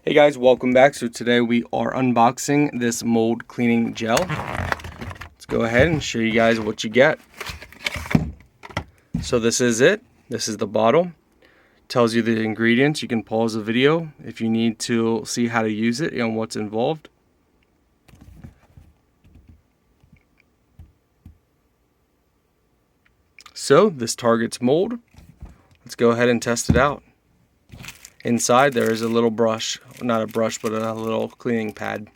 Hey guys, welcome back. So today we are unboxing this mold cleaning gel. Let's go ahead and show you guys what you get. So this is it. This is the bottle. Tells you the ingredients. You can pause the video if you need to see how to use it and what's involved. So this targets mold. Let's go ahead and test it out. Inside there is a little brush, not a brush, but a little cleaning pad.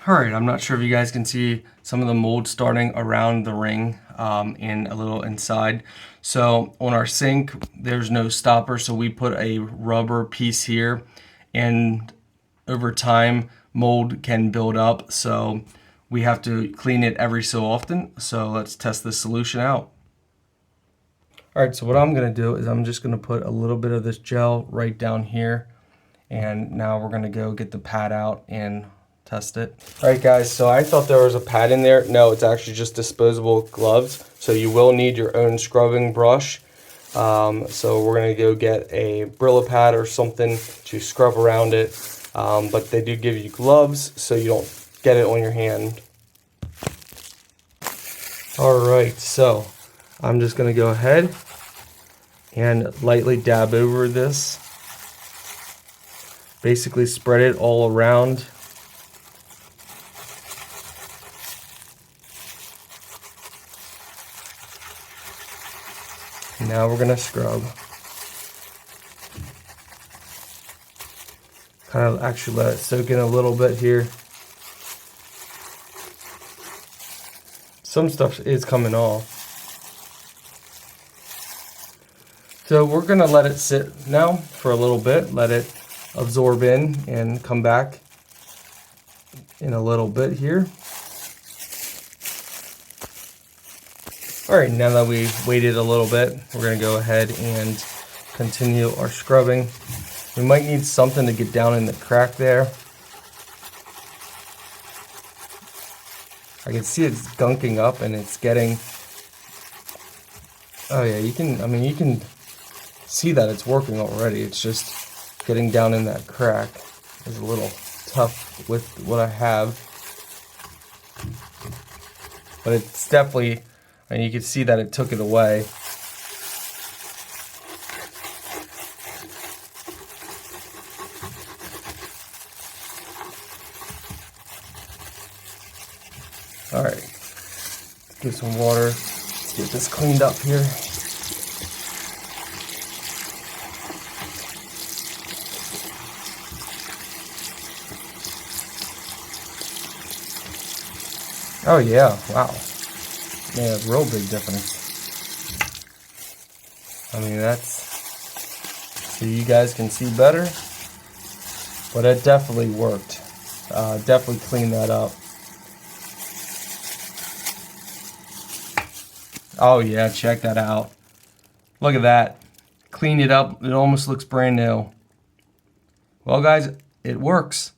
Alright, I'm not sure if you guys can see some of the mold starting around the ring and a little inside. So on our sink, there's no stopper, so we put a rubber piece here, and over time, mold can build up, so we have to clean it every so often. So let's test this solution out. Alright, so what I'm going to do is I'm just going to put a little bit of this gel right down here, and now we're going to go get the pad out and test it. Alright guys, so I thought there was a pad in there. No, it's actually just disposable gloves, so you will need your own scrubbing brush. So we're going to go get a Brillo pad or something to scrub around it, but they do give you gloves so you don't get it on your hand. Alright, so I'm just going to go ahead and lightly dab over this. Basically spread it all around. Now we're going to scrub. Kind of actually let it soak in a little bit here. Some stuff is coming off. So we're going to let it sit now for a little bit, let it absorb in and come back in a little bit here. Alright, now that we've waited a little bit, we're going to go ahead and continue our scrubbing. We might need something to get down in the crack there. I can see it's gunking up and it's getting, oh yeah, you can see that it's working already. It's just getting down in that crack is a little tough with what I have. But it's definitely, and you can see that it took it away. Alright, let's get some water, let's get this cleaned up here. Oh yeah, wow. Yeah, real big difference. I mean, that's, so you guys can see better, but it definitely worked. Definitely cleaned that up. Oh yeah, check that out. Look at that. Cleaned it up. It almost looks brand new. Well guys, it works.